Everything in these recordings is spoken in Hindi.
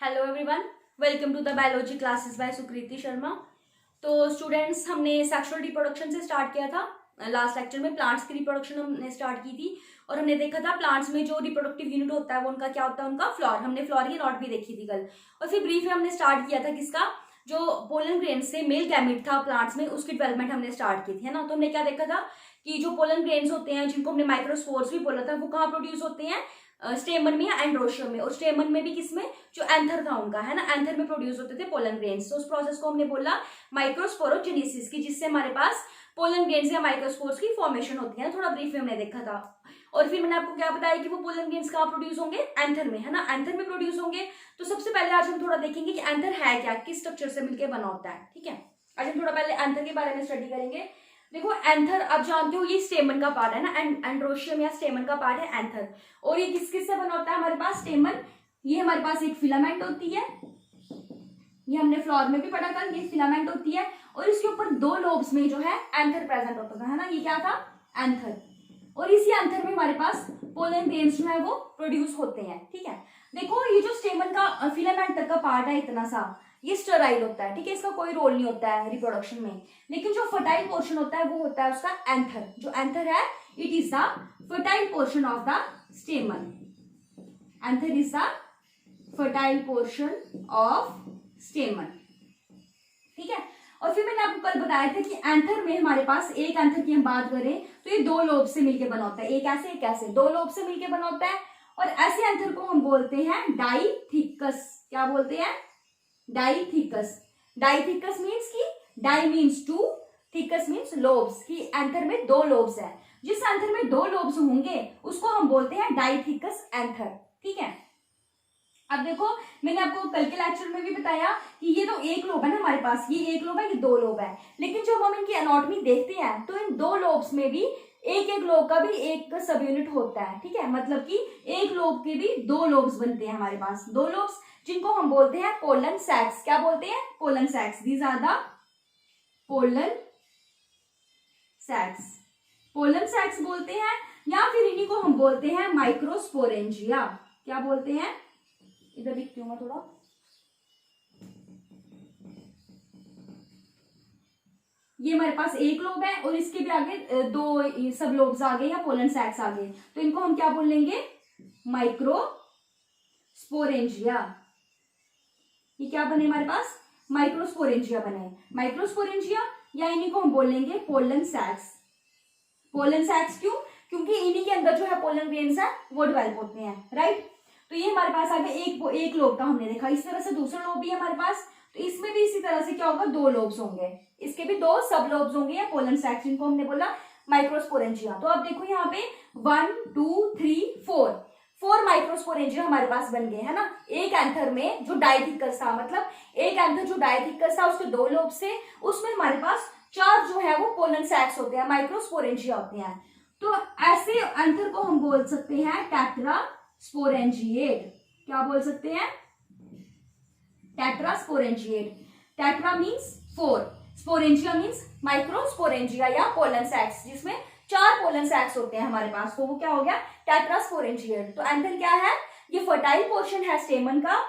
Hello everyone, welcome to the biology classes by Sukriti Sharma. तो स्टूडेंट्स, हमने सेक्सुअल रिप्रोडक्शन से स्टार्ट किया था। लास्ट लेक्चर में प्लांट्स की रिप्रोडक्शन हमने स्टार्ट की थी और हमने देखा था प्लांट्स में जो रिप्रोडक्टिव यूनिट होता है वो उनका क्या होता है, उनका फ्लोर। हमने फ्लोर की नॉट भी देखी थी कल। और फिर ब्रीफ में हमने स्टार्ट किया था किसका, जो पोलन ग्रेन से मेल गैमेट था प्लांट्स में, उसकी डेवलपमेंट हमने स्टार्ट की थी, है ना। तो हमने क्या देखा था कि जो पोलन ग्रेन्स होते हैं, जिनको हमने माइक्रोस्पोर्स भी बोला था, वो कहाँ प्रोड्यूस होते हैं, स्टेमन में या एंड्रोशियम में। और स्टेमन में भी किसमें, जो एंथर था उनका, है ना, एंथर में प्रोड्यूस होते थे पोलन ग्रेन्स। तो उस प्रोसेस को हमने बोला माइक्रोस्पोरोजेनेसिस की, जिससे हमारे पास पोलन ग्रेन्स या माइक्रोस्पोर्स की फॉर्मेशन होती है। थोड़ा ब्रीफ में हमने देखा था। और फिर मैंने आपको क्या बताया कि वो पोलन ग्रेन्स कहाँ प्रोड्यूस होंगे, एंथर में, है ना, एंथर में प्रोड्यूस होंगे। तो सबसे पहले आज हम थोड़ा देखेंगे कि एंथर है क्या, किस स्ट्रक्चर से मिलकर बना होता है। ठीक है, आज हम थोड़ा पहले एंथर के बारे में स्टडी करेंगे। देखो, एंथर आप जानते हो ये स्टेमन का पार्ट है ना, एंड्रोशियम या स्टेमन का पार्ट है एंथर। और ये किस किस से बना होता है हमारे पास, स्टेमन, ये हमारे पास एक फिलामेंट होती है, ये हमने फ्लोर में भी पढ़ा था, ये फिलामेंट होती है। और इसके ऊपर दो लोब्स में जो है एंथर प्रेजेंट होता था, है ना, ये क्या था, एंथर। और इसी एंथर में हमारे पास पोलन ग्रेन्स जो है वो प्रोड्यूस होते हैं। ठीक है, देखो ये जो स्टेमन का फिलामेंट तक का पार्ट है इतना सा, ये स्टेराइल होता है। ठीक है, इसका कोई रोल नहीं होता है रिप्रोडक्शन में। लेकिन जो फर्टाइल पोर्शन होता है वो होता है उसका एंथर। जो एंथर है, it is the fertile portion of the स्टेमन। Anther is the fertile portion of स्टेमन। ठीक है, और फिर मैंने आपको कल बताया था कि एंथर में हमारे पास, एक एंथर की हम बात करें तो ये दो लोब से मिलकर बना होता है, एक ऐसे एक ऐसे, दो लोब से मिलकर बना होता है। और ऐसे एंथर को हम बोलते हैं डाइथिकस। क्या बोलते हैं, डाइथिकस। डाइथिकस मीन्स की, di means two, thecous means lobes, की एंथर में दो लोब्स है। जिस एंथर में दो लोब्स होंगे उसको हम बोलते हैं डाइथिकस एंथर। ठीक है, अब देखो मैंने आपको कल के लेक्चर में भी बताया कि ये तो एक लोब है ना हमारे पास, ये एक लोब है, ये दो लोब है। लेकिन जब हम इनकी एनाटॉमी देखते हैं तो इन दो लोब्स में भी एक एक लोब का भी एक सब यूनिट होता है। ठीक है, मतलब कि एक लोब के भी दो लोब्स बनते हैं हमारे पास, दो लोब्स, जिनको हम बोलते हैं पोलन सैक्स। क्या बोलते हैं, pollen sacs. These are the pollen sacs. Pollen sacs बोलते हैं, या फिर इन्हीं को हम बोलते हैं माइक्रोस्पोरेंजिया। क्या बोलते हैं, इधर लिखती हूँ मैं थोड़ा, ये हमारे पास एक लोब है और इसके भी आगे दो सब लोब्स आ गए या पोलन सैक्स आ गए, तो इनको हम क्या बोलेंगे, माइक्रोस्पोरेंजिया। ये क्या बने हमारे पास, माइक्रोस्पोरेंजिया बने, माइक्रोस्पोरेंजिया, या इन्हीं को हम बोलेंगे पोलन सैक्स। पोलन सैक्स क्यों, क्योंकि इन्हीं के अंदर जो है पोलन ग्रेन्स है वो डेवलप होते हैं, राइट। तो ये हमारे पास आ गया एक लोब का हमने देखा। इस तरह से दूसरा लोब भी है हमारे पास, तो इसमें भी इसी तरह से क्या होगा, दो लोब्स होंगे, इसके भी दो सब लोब्स होंगे या पोलन सैक्स, जिनको हमने बोला माइक्रोस्पोरेंजिया। तो अब देखो यहाँ पे 1 2 3 4 माइक्रोस्पोरेंजिया हमारे पास बन गए, है ना। एक एंथर में जो डाइथिकस था, मतलब एक एंथर जो डाइथिकस था उसके दो लोब से, उसमें हमारे पास चार जो है वो पोलन सैक्स होते हैं, माइक्रोस्पोरेंजिया होते हैं। तो ऐसे एंथर को हम बोल सकते हैं टेट्रास्पोरेंजिएट। क्या बोल सकते हैं, tetrasporangiate. Tetra means 4, sporangia means microsporangia या पोलन सैक्स, जिसमें चार पोलन सैक्स होते हैं हमारे पास, तो वो क्या हो गया, टेट्रास्पोरेंजिएट। तो एंथर क्या है, ये फर्टाइल पोर्शन है स्टेमन का।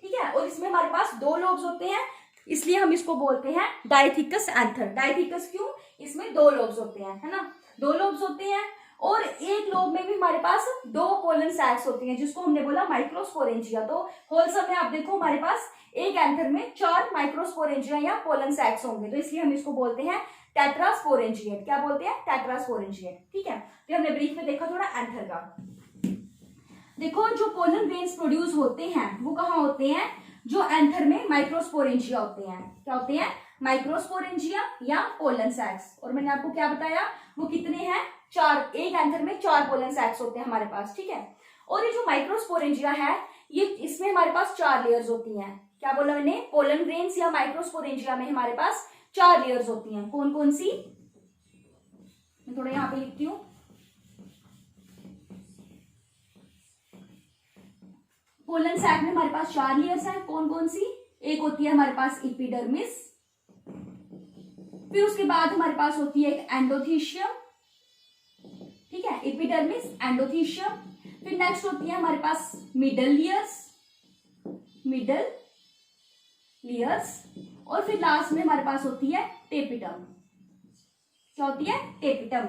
ठीक है, और इसमें हमारे पास दो लोब्स होते हैं, इसलिए हम इसको बोलते हैं डाइथिकस एंथर। डाइथिकस क्यों, इसमें दो लोब्स होते हैं, है ना, दो लोब्स होते हैं। और एक लोब में भी हमारे पास दो पोलन सैक्स होती हैं, जिसको हमने बोला माइक्रोस्पोरेंजिया। तो होलसम में आप देखो हमारे पास एक एंथर में चार माइक्रोस्पोरेंजिया या पोलन सैक्स होंगे, तो इसलिए हम इसको बोलते हैं टेट्रास्पोरेंजिएट। क्या बोलते हैं, टेट्रास्पोरेंजिएट। ठीक है, तो हमने ब्रीफ में देखा थोड़ा एंथर का। देखो जो पोलन ग्रेन्स प्रोड्यूस होते हैं वो कहाँ होते हैं, जो एंथर में माइक्रोस्पोरेंजिया होते हैं। क्या होते हैं, माइक्रोस्पोरेंजिया या पोलन सैक्स। और मैंने आपको क्या बताया, वो कितने हैं, चार। एक एंथर में चार पोलन सैक्स होते हैं हमारे पास। ठीक है, और ये जो माइक्रोस्पोरेंजिया है, ये इसमें हमारे पास चार लेयर्स होती हैं। क्या बोला मैंने, पोलन ग्रेन्स या माइक्रोस्पोरेंजिया में हमारे पास चार लेयर्स होती हैं। कौन कौन सी, मैं थोड़ा यहाँ पे लिखती हूँ। पोलन सैक में हमारे पास चार लेयर्स हैं। कौन कौन सी, एक होती है हमारे पास एपिडर्मिस, फिर उसके बाद हमारे पास होती है एक एंडोथीशियम। ठीक है, एपिडर्मिस, एंडोथीशियम। फिर नेक्स्ट होती है हमारे पास मिडल लेयर्स, मिडल लेयर्स, और फिर लास्ट में हमारे पास होती है टेपिटम। क्या होती है? टेपिटम।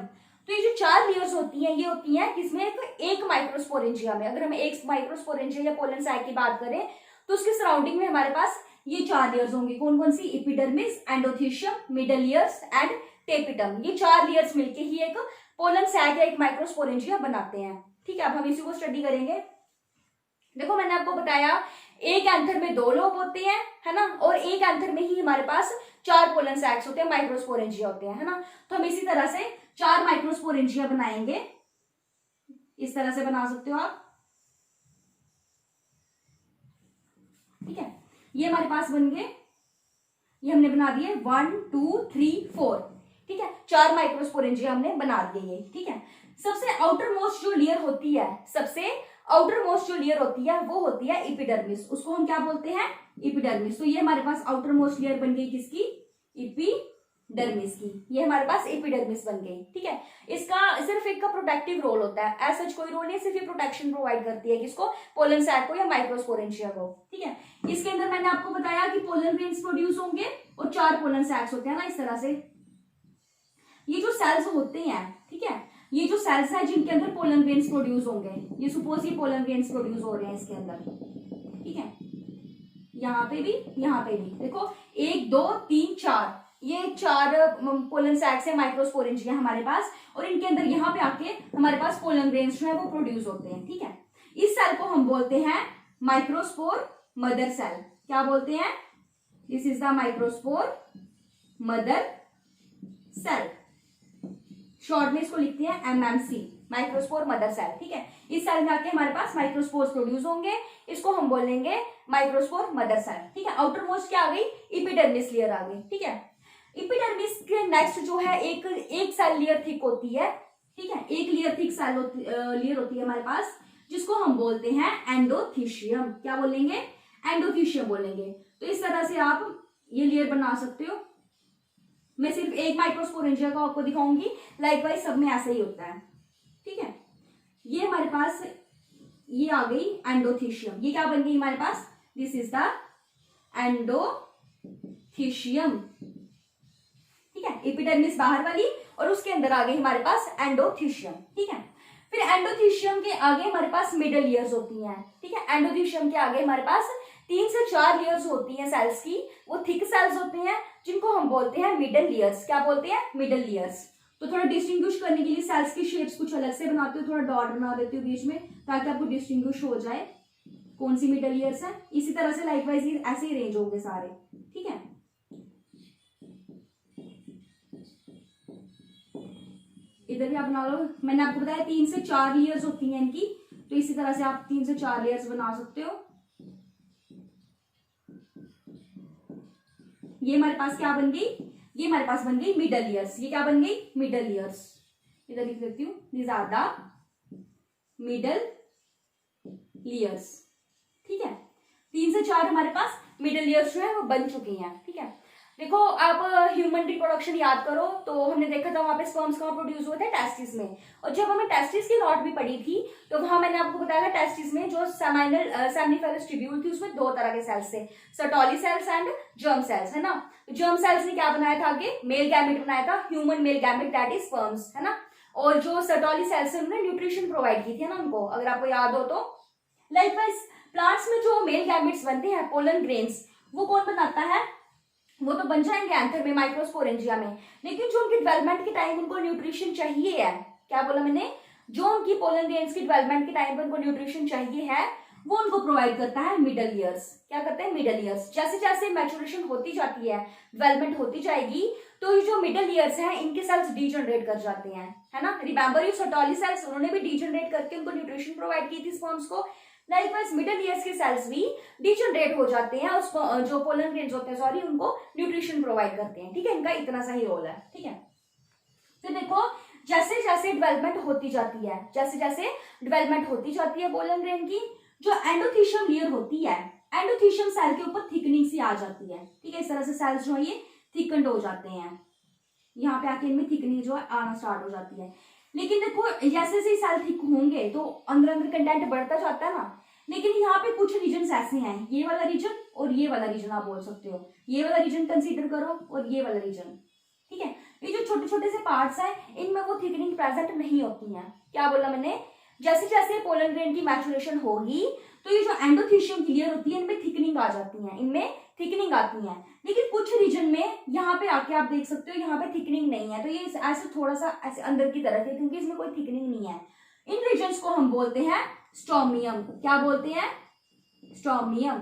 तो ये जो 4 लेयर्स होती हैं ये होती हैं किसमें? एक माइक्रोस्पोरेंजिया में। अगर हम एक माइक्रोस्पोरेंजिया या पोलन सैक की बात करें तो उसके सराउंडिंग में हमारे पास ये 4 लेयर्स होंगी। कौन कौन सी? Epidermis, endothecium, middle layers and tapetum. ये 4 लेयर्स मिलके ही एक पोलन सैक या एक माइक्रोस्पोरेंजिया बनाते हैं। ठीक है, अब हम इसी को स्टडी करेंगे। देखो मैंने आपको बताया एक एंथर में 2 लोब होते हैं, है ना, और एक एंथर में ही हमारे पास 4 पोलन सैक्स होते हैं, माइक्रोस्पोरेंजिया होते हैं, है ना। तो हम इसी तरह से 4 माइक्रोस्पोरेंजिया बनाएंगे। इस तरह से बना सकते हो आप। ठीक है, ये हमारे पास बन गए, ये हमने बना दिए 1 2 3 4। ठीक है, 4 माइक्रोस्पोरेंजिया हमने बना दिए ये। ठीक है, सबसे आउटर मोस्ट जो लेयर होती है, सबसे आउटर मोस्ट जो लेयर होती है वो होती है एपिडर्मिस। उसको हम क्या बोलते हैं? एपिडर्मिस। तो ये हमारे पास आउटर मोस्ट लेयर बन गई किसकी? एपिडर्मिस की। ये हमारे पास एपिडर्मिस बन गई। ठीक है, इसका सिर्फ एक का प्रोटेक्टिव रोल होता है, ऐसा कोई रोल नहीं, सिर्फ ये प्रोटेक्शन प्रोवाइड करती है किसको? पोलन सैक को या माइक्रोस्पोरेंजिया को। ठीक है, इसके अंदर मैंने आपको बताया कि पोलन ग्रेन्स प्रोड्यूस होंगे और 4 पोलन सैक्स होते हैं ना, इस तरह से। ये जो सेल्स होते हैं, ठीक है, ये जो सेल्स है जिनके अंदर पोलन ग्रेन्स प्रोड्यूस होंगे, ये सपोज ये पोलन ग्रेन्स प्रोड्यूस हो रहे हैं इसके अंदर। ठीक है, यहाँ पे भी, यहाँ पे भी देखो 1 2 3 4, ये 4 पोलन सैक्स है माइक्रोस्पोरेंजिया हमारे पास, और इनके अंदर यहाँ पे आके हमारे पास पोलन ग्रेन्स जो है वो प्रोड्यूस होते हैं। ठीक है, इस सेल को हम बोलते हैं माइक्रोस्पोर मदर सेल। क्या बोलते हैं? This is the microspore mother cell. Short में इसको लिखते हैं एमएमसी, माइक्रोस्पोर मदर सेल। ठीक है, इस सेल में आके हमारे पास माइक्रोस्पोर्स प्रोड्यूस होंगे, इसको हम बोलेंगे माइक्रोस्पोर मदर सेल। ठीक है, आउटर मोस्ट क्या आ गई? एपिडर्मिस लेयर आ गई। ठीक है, एपिडर्मिस के नेक्स्ट जो है एक सेल लेयर थिक होती है। ठीक है, एक लेयर थिक सेल लेयर होती है हमारे पास, जिसको हम बोलते हैं एंडोथीशियम। क्या बोलेंगे? एंडोथीशियम बोलेंगे। तो इस तरह से आप ये लेयर बना सकते हो। मैं सिर्फ एक माइक्रोस्पोरेंजिया को आपको दिखाऊंगी, लाइकवाइज सब में ऐसा ही होता है। ठीक है, ये हमारे पास ये आ गई एंडोथीशियम। ये क्या बन गई हमारे पास? This is the endothecium. ठीक है, एपिडर्मिस बाहर वाली और उसके अंदर आ गई हमारे पास एंडोथीशियम। ठीक है, फिर एंडोथीशियम के आगे हमारे पास मिडल लेयर्स होती हैं। ठीक है, एंडोथीशियम के आगे हमारे पास 3 से 4 लेयर्स होती हैं सेल्स की, वो थिक सेल्स होते हैं जिनको हम बोलते हैं मिडल लेयर्स। क्या बोलते हैं? Middle layers. तो थोड़ा डिस्टिंग्विश करने के लिए सेल्स की शेप्स कुछ अलग से बनाती हूँ, थोड़ा डॉट बना देती हूँ बीच में ताकि आपको डिस्टिंग्विश हो जाए कौन सी मिडल लेयर्स है। इसी तरह से लाइकवाइज ऐसे ही रेंज होंगे सारे। ठीक है, इधर भी आप बना लो। मैंने आपको बताया 3 से 4 लेयर्स होती हैं इनकी, तो इसी तरह से आप 3 से 4 लेयर्स बना सकते हो। ये हमारे पास क्या बन गई? ये हमारे पास बन गई मिडल लेयर्स। ये क्या बन गई? Middle layers. इधर लिख देती हूँ, these are the middle layers. ठीक है, 3 से 4 हमारे पास मिडल लेयर्स जो है वो बन चुकी हैं। ठीक है, देखो आप ह्यूमन रिप्रोडक्शन याद करो तो हमने देखा था वहां पे स्पर्म्स कहाँ प्रोड्यूस हुए थे? टेस्टिस में। और जब हमें टेस्टिस की नॉट भी पड़ी थी तो वहां मैंने आपको बताया था टेस्टिस में जो सेमिनिफेरस ट्यूब्यूल थी उसमें 2 तरह के सेल्स थे, Sertoli cells and germ cells, है ना। जर्म सेल्स ने क्या बनाया था? आगे मेल गैमेट बनाया था, human male gamete, that is sperms, है ना। और जो सर्टोली सेल्स है उन्होंने न्यूट्रिशन प्रोवाइड की थी ना उनको, अगर आपको याद हो तो। लाइकवाइज प्लांट्स में जो मेल गैमेट्स बनते हैं, पोलन ग्रेन्स, वो कौन बनाता है? वो तो बन जाएंगे एंथर में, माइक्रोस्पोरेंजिया में, लेकिन जो उनकी डेवलपमेंट के टाइम उनको न्यूट्रिशन चाहिए है, क्या बोला मैंने? जो उनकी पोलन ग्रेन्स की डेवलपमेंट के टाइम पर उनको न्यूट्रिशन चाहिए है वो उनको प्रोवाइड करता है मिडल ईयर्स। क्या करते हैं? Middle years. जैसे जैसे मैचुरेशन होती जाती है, डेवलपमेंट होती जाएगी, तो ये जो मिडल ईयर्स हैं इनके सेल्स डीजनरेट कर जाते हैं, है ना। रिमेंबर यू सर्टोली सेल्स, उन्होंने भी डीजनरेट करके उनको न्यूट्रिशन प्रोवाइड की थी स्पर्म्स को। लाइकवाइज मिडल ईयर्स के सेल्स भी डीजनरेट हो जाते हैं, उस जो पोलन ग्रेन्स होते हैं सॉरी उनको न्यूट्रिशन प्रोवाइड करते हैं। ठीक है, इनका इतना सा ही रोल है। ठीक है, तो देखो जैसे जैसे डेवलपमेंट होती जाती है, जैसे जैसे डेवलपमेंट होती जाती है पोलन ग्रेन की, जो एंडोथीशियम लेयर होती है, एंडोथीशियम सेल के ऊपर थिकनिंग सी आ जाती है। ठीक है, इस तरह से सेल्स जो है ये थिकंड हो जाते हैं, यहाँ पे आके इनमें थिकनिंग जो है आना स्टार्ट हो जाती है। लेकिन देखो जैसे जैसे सेल थिक होंगे तो अंदर अंदर कंटेंट बढ़ता जाता है ना, लेकिन यहाँ पे कुछ रीजन ऐसे हैं, ये वाला रीजन और ये वाला रीजन आप बोल सकते हो, ये वाला रीजन कंसीडर करो और ये वाला रीजन, ठीक है। ये जो छोटे छोटे से पार्ट्स हैं इनमें वो थिकनिंग प्रेजेंट नहीं होती है। क्या बोला मैंने, जैसे जैसे पोलन ग्रेन की मैचुरेशन होगी तो ये जो एंडोथीशियम क्लियर होती है इनमें थिकनिंग आ जाती है, इनमें थिकनिंग आती है। लेकिन कुछ रीजन में यहाँ पे आके आप देख सकते हो यहाँ पे थिकनिंग नहीं है, तो ये ऐसे थोड़ा सा ऐसे अंदर की तरफ है क्योंकि इसमें कोई थिकनिंग नहीं है। इन रीजन्स को हम बोलते हैं स्टोमियम। क्या बोलते हैं, स्टोमियम,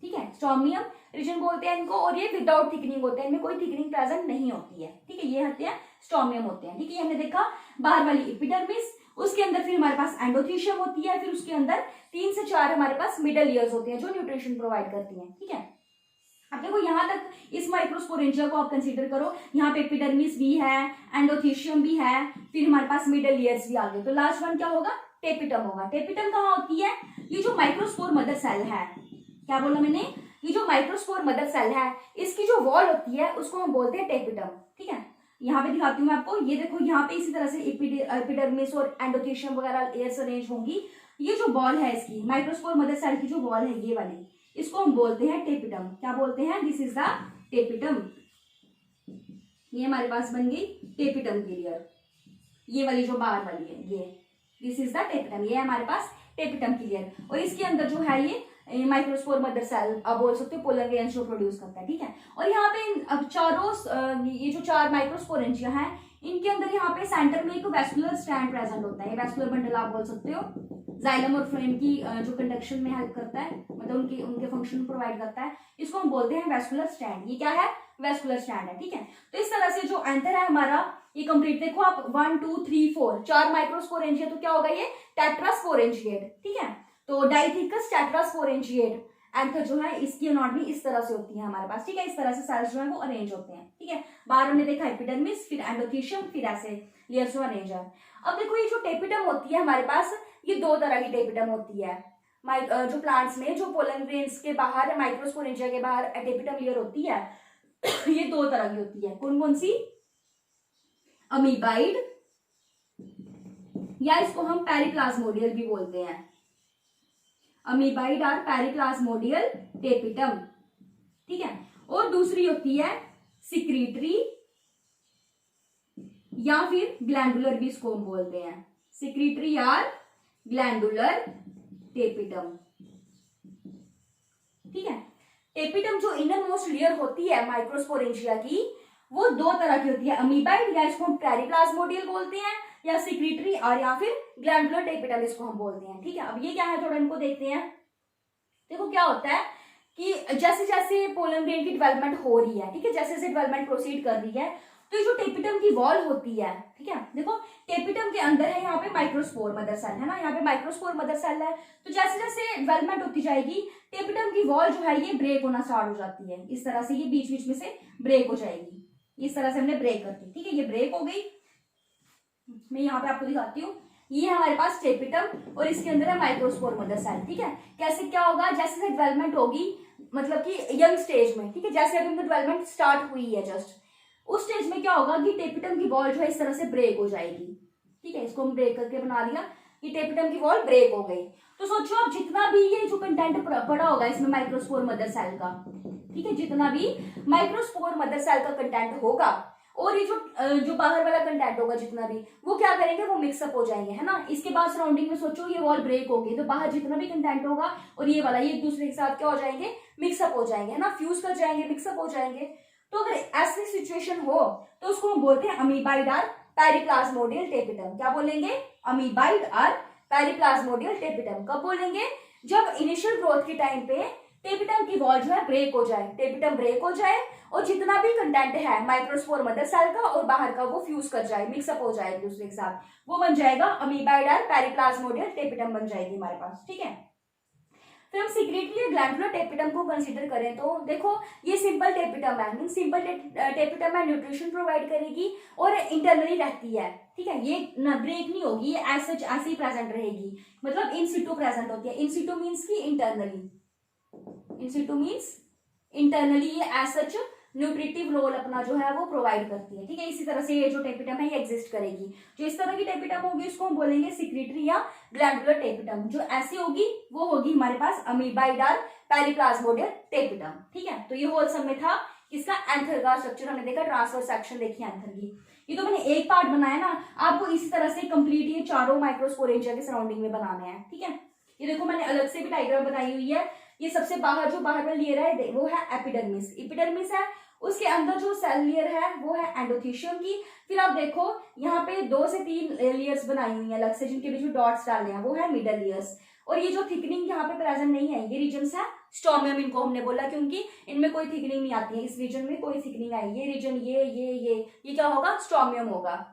ठीक है, स्टोमियम रीजन बोलते हैं इनको। और ये विदाउट थिकनिंग होते हैं, इनमें कोई थिकनिंग प्रेजेंट नहीं होती है, ठीक है। ये होते हैं स्टोमियम होते हैं, ठीक है। हमने देखा बाहर वाली एपिडर्मिस, उसके अंदर फिर हमारे पास एंडोथीशियम होती है, फिर उसके अंदर 3 से 4 हमारे पास मिडल ईयर्स होती हैं जो न्यूट्रिशन प्रोवाइड करती हैं, ठीक है। अब देखो यहाँ तक इस माइक्रोस्पोरेंजिया को आप कंसीडर करो, यहाँ पे एपिडर्मिस भी है, एंडोथीशियम भी है, फिर हमारे पास मिडल ईयर्स भी आ गए। तो लास्ट वन क्या होगा, टेपिटम होगा। टेपिटम कहाँ होती है, ये जो माइक्रोस्पोर मदर सेल है, क्या बोला मैंने, ये जो माइक्रोस्पोर मदर सेल है इसकी जो वॉल होती है उसको हम बोलते हैं टेपिटम, ठीक है। यहाँ पे दिखाती हूँ मैं आपको, ये देखो यहाँ पे इसी तरह से एपिडर्मिस और एंडोथीशियम वगैरह लेयर्स अरेंज होंगी। ये जो बॉल है इसकी माइक्रोस्पोर मदर सेल की जो बॉल है ये वाली, इसको हम बोलते हैं टेपिटम। क्या बोलते हैं, दिस इज द टेपिटम। ये हमारे पास बन गई टेपिटम की लेयर, ये वाली जो बाहर वाली है ये, दिस इज द टेपिटम, ये हमारे पास टेपिटम की लेयर। और इसके अंदर जो है ये माइक्रोस्पोर मदर सेल आप बोल सकते हो पोलर ग्रेन्स जो प्रोड्यूस करता है, ठीक है। और यहाँ पे अब चारों ये जो 4 माइक्रोस्पोरेंजिया हैं इनके अंदर यहाँ पे सेंटर में एक वैस्कुलर स्ट्रैंड प्रेजेंट होता है, ये वैस्कुलर बंडल आप बोल सकते हो। जाइलम और फ्लोएम की जो कंडक्शन में हेल्प करता है, मतलब उनके फंक्शन प्रोवाइड करता है, इसको हम बोलते हैं वैस्कुलर स्ट्रैंड। ये क्या है, वैस्कुलर स्ट्रैंड है, ठीक है। तो इस तरह से जो एंथर है हमारा ये कंप्लीट, देखो आप 1 2 3 4 4 माइक्रोस्पोरेंजिया, तो क्या होगा ये टेट्रास्पोरेंजिएट, ठीक है। तो डाइथिकस टेट्रास्पोरेंजिएट एंथर जो है इसकी एनाटॉमी इस तरह से होती है हमारे पास, ठीक है। इस तरह से सेल्स जो है वो अरेंज होते हैं, ठीक है। बाहर हमने देखा एपिडर्मिस, फिर एंडोथीशियम, फिर ऐसे लेयर्स जो अरेंज है। अब देखो ये जो टेपिटम होती है हमारे पास, ये 2 तरह की टेपिटम होती है। जो प्लांट्स में जो पोलन ग्रेन्स के बाहर माइक्रोस्पोरेंजिया के बाहर टेपिटम लेयर होती है ये 2 तरह की होती है। कौन कौन सी, अमीबाइड या इसको हम पेरिप्लाज्मोडियल भी बोलते हैं, अमीबाइड और पेरिप्लाज्मोडियल टेपिटम, ठीक है। और दूसरी होती है सिक्रीटरी या फिर ग्लैंडुलर भी इसको हम बोलते हैं, सिक्रीटरी और ग्लैंडुलर टेपिटम, ठीक है। टेपिटम जो इनर मोस्ट लेयर होती है माइक्रोस्पोरेंजिया की वो 2 तरह की होती है, अमीबाइड या इसको हम पेरिप्लाज्मोडियल बोलते हैं, या सिक्रीटरी और या फिर ग्लैंडुलर टेपिटम इसको हम बोलते हैं, ठीक है। अब ये क्या है थोड़ा इनको देखते हैं। देखो क्या होता है कि जैसे जैसे पोलन ग्रेन की डेवलपमेंट हो रही है, ठीक है, जैसे जैसे डेवलपमेंट प्रोसीड कर रही है, तो ये जो टेपिटम की वॉल होती है, ठीक है, देखो टेपिटम के अंदर है यहाँ पे माइक्रोस्पोर मदर सेल है ना, यहाँ पे माइक्रोस्पोर मदर सेल है। तो जैसे जैसे डेवलपमेंट होती जाएगी टेपिटम की वॉल जो है ये ब्रेक होना स्टार्ट हो जाती है, इस तरह से ये बीच बीच में से ब्रेक हो जाएगी, इस तरह से हमने ब्रेक कर दी, ठीक है। ये ब्रेक हो गई, मैं यहाँ पे आपको दिखाती हूँ, ये हमारे पास टेपिटम और इसके अंदर है माइक्रोस्पोर मदर सेल, ठीक है। कैसे क्या होगा, जैसे जैसे डेवलपमेंट होगी मतलब कि यंग स्टेज में, ठीक है, जैसे अभी उनकी डेवलपमेंट स्टार्ट हुई है जस्ट, उस स्टेज में क्या होगा कि टेपिटम की वॉल जो है इस तरह से ब्रेक हो जाएगी, ठीक है। इसको हम ब्रेक करके बना लिया, ये टेपिटम की वॉल ब्रेक हो गई। तो सोचो अब जितना भी ये जो कंटेंट पड़ा होगा इसमें माइक्रोस्पोर मदर सेल का, ठीक है, जितना भी माइक्रोस्पोर मदर सेल का कंटेंट होगा और ये जो बाहर वाला कंटेंट होगा जितना भी, वो क्या करेंगे, वो मिक्सअप हो जाएंगे, है ना। इसके बाद सराउंडिंग में सोचो ये वॉल ब्रेक होगी तो बाहर जितना भी कंटेंट होगा और ये वाला ये एक दूसरे के साथ क्या हो जाएंगे, मिक्सअप हो जाएंगे, है ना, फ्यूज कर जाएंगे, मिक्सअप हो जाएंगे। तो अगर ऐसी सिचुएशन हो तो उसको हम बोलते हैं अमीबाइड और पेरिप्लाज्मोडियल टेपिटम। क्या बोलेंगे, अमीबाइड और पेरिप्लाज्मोडियल टेपिटम। कब बोलेंगे, जब इनिशियल ग्रोथ के टाइम पे टेपिटम की वॉल जो है ब्रेक हो जाए, टेपिटम ब्रेक हो जाए और जितना भी कंटेंट है माइक्रोस्पोर मदर सेल का और बाहर का वो फ्यूज कर जाए, मिक्सअप हो जाए एक दूसरे के साथ, वो बन जाएगा अमीबाइड और पेरिप्लाज्मोडियल टेपिटम बन जाएगी हमारे पास, ठीक है। फिर हम सिक्रेटरी ग्लैंडुलर टेपिटम को कंसीडर करें तो देखो ये सिंपल टेपिटम है, मीन सिंपल टेपिटम है, न्यूट्रिशन प्रोवाइड करेगी और इंटरनली रहती है, ठीक है, ये ना ब्रेक नहीं होगी, ये एज सच ऐसे ही प्रेजेंट रहेगी, मतलब इन सिटू प्रेजेंट होती है। इन सिटू मीन्स की इंटरनली, इन सिटू मीन्स इंटरनली, ये एज सच न्यूट्रिटिव रोल अपना जो है वो प्रोवाइड करती है, ठीक है। इसी तरह से ये जो टेपिटम है ये एग्जिस्ट करेगी। जो इस तरह की टेपिटम होगी उसको हम बोलेंगे सिक्रीटरी या ग्लैंडुलर टेपिटम। जो ऐसी होगी वो होगी हमारे पास अमीबाइडल पेरिप्लाज्मोडियल टेपिटम, ठीक है। तो ये होल सब में था इसका एंथर का स्ट्रक्चर हमने देखा, ट्रांसवर्स सेक्शन देखी एंथर की। ये तो मैंने एक पार्ट बनाया ना, आपको इसी तरह से कंप्लीट ये चारों माइक्रोस्पोरेंजिया के सराउंडिंग में बनाने हैं, ठीक है। ये देखो मैंने अलग से भी डायग्राम बनाई हुई है। ये सबसे बाहर जो बाहर में लेयर है वो है एपिडर्मिस, एपिडर्मिस है। उसके अंदर जो सेल लेयर है वो है एंडोथीशियम की। फिर आप देखो यहाँ पे 2 से 3 लेयर्स बनाई हुई हैं अलग से, जिनके बीच में डॉट्स डालने हैं, वो है मिडल लेयर्स। और ये जो थिकनिंग यहाँ पे प्रेजेंट नहीं है, ये रीजन है स्टोमियम, इनको हमने बोला क्योंकि इनमें कोई थिकनिंग नहीं आती है, इस रीजन में कोई थिकनिंग आई। ये रीजन ये क्या होगा, स्टोमियम होगा।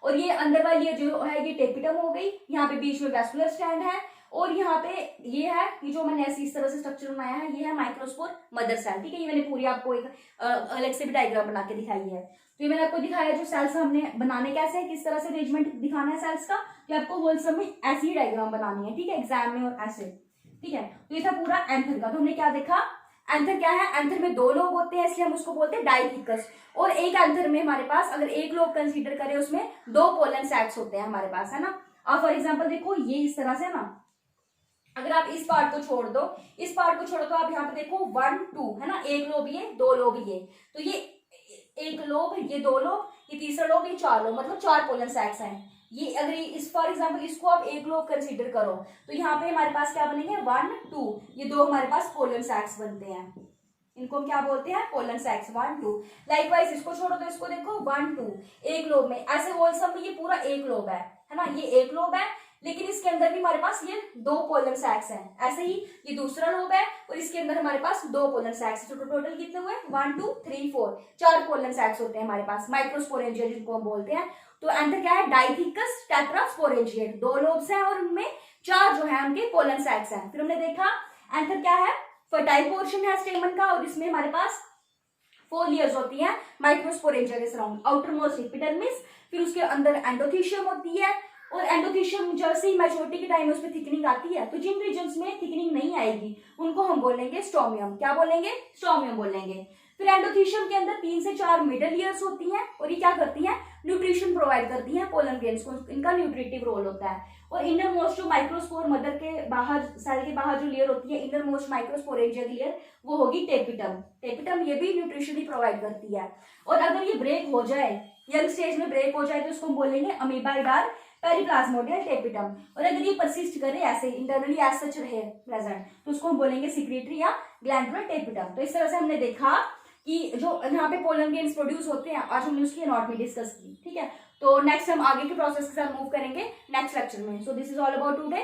और ये अंदर वाली जो है ये टेपिटम हो गई। यहाँ पे बीच में वेस्कुलर स्टैंड है, और यहाँ पे ये है, ये जो मैंने ऐसी इस तरह से स्ट्रक्चर बनाया है, ये है माइक्रोस्पोर मदर सेल, ठीक है। ये मैंने पूरी आपको एक अलग से भी डायग्राम बना के दिखाई है। तो ये मैंने आपको दिखाया जो सेल्स हमने बनाने कैसे है, किस तरह से अरेंजमेंट दिखाना है सेल्स का, तो आपको होल सब में ऐसी ही डायग्राम बनानी है, ठीक है, एग्जाम में और ऐसे, ठीक है। तो ये था पूरा एंथर का। तो हमने क्या देखा, एंथर क्या है, एंथर में 2 लोब होते हैं, इसलिए हम उसको बोलते हैं डाइथिकस। और एक एंथर में हमारे पास अगर एक लोब कंसीडर करें उसमें 2 पोलन सैक्स होते हैं हमारे पास, है ना। अब फॉर एग्जाम्पल देखो ये इस तरह से ना, अगर आप इस पार्ट को छोड़ दो, इस पार्ट को छोड़ो तो आप यहाँ पे देखो 1 2 है ना, एक लोब ये, 2 लोब ये, तो ये एक लोब, ये 2 लोब, ये तीसरा लोब, ये 4 लोब, मतलब 4 पोलन सैक्स हैं। ये अगर इस फॉर एग्जाम्पल इसको आप एक लोब कंसीडर करो तो यहाँ पे हमारे पास क्या बनेंगे 1 2, ये 2 हमारे पास पोलन सैक्स बनते हैं। इनको हम क्या बोलते हैं, पोलन सैक्स 1 2। लाइकवाइज इसको छोड़ो तो इसको देखो 1 2, एक लोब में, ऐसे होल सब में ये पूरा एक लोब है ना, ये एक लोब है, लेकिन इसके अंदर भी हमारे पास ये 2 पोलन सैक्स हैं। ऐसे ही ये दूसरा लोब है और इसके अंदर हमारे पास 2 पोलन सैक्स। तो टोटल कितने हुए, 1 2 3 4, 4 पोलन सैक्स होते हैं हमारे पास, माइक्रोस्पोरेंजिया जिनको हम बोलते हैं। तो एंथर क्या है, डाइथिकस टेट्रास्पोरेंजिएट, 2 लोब्स हैं और उनमें 4 जो है उनके पोलन सैक्स हैं। फिर हमने देखा एंथर क्या है, फर्टाइल पोर्शन है स्टेमन का, और इसमें हमारे पास 4 लेयर्स होती हैं माइक्रोस्पोरेंजिया के सराउंड, आउटर मोस्ट एपिडर्मिस, फिर उसके अंदर एंडोथीशियम होती है, और एंडोथीशियम जैसे ही मैच्योरिटी के टाइम उसमें थिकनिंग आती है, तो जिन रीजन्स में थिकनिंग नहीं आएगी उनको हम बोलेंगे स्टोमियम। क्या बोलेंगे, स्टोमियम बोलेंगे। फिर एंडोथीशियम के अंदर 3 से 4 मिडल लेयर्स होती हैं, और ये क्या करती हैं, न्यूट्रिशन प्रोवाइड करती हैं पोलन ग्रेन्स को, इनका न्यूट्रिटिव रोल होता है। और इनर मोस्ट जो माइक्रोस्पोर मदर के बाहर, सेल के बाहर जो लेयर होती है, इनर मोस्ट माइक्रोस्पोरेंजिया की लेयर, वो होगी टेपिटम। टेपिटम ये भी न्यूट्रिशन ही प्रोवाइड करती है। और अगर ये ब्रेक हो जाए, यंग स्टेज में ब्रेक हो जाए, तो इसको हम बोलेंगे अमीबाइडल पेरिप्लाज्मोडियल टेपिटम। और अगर ये परसिस्ट करे ऐसे इंटरनली एज सच रहे प्रेजेंट, तो उसको हम बोलेंगे सिक्रीटरी या ग्लैंडुलर टेपिटम। तो इस तरह से हमने देखा कि जो यहाँ पे पोलन ग्रेन्स प्रोड्यूस होते हैं, आज हमने उसकी एनाटॉमी डिस्कस की, ठीक है। तो नेक्स्ट हम आगे के प्रोसेस के साथ मूव करेंगे नेक्स्ट लेक्चर में। So this is all about today.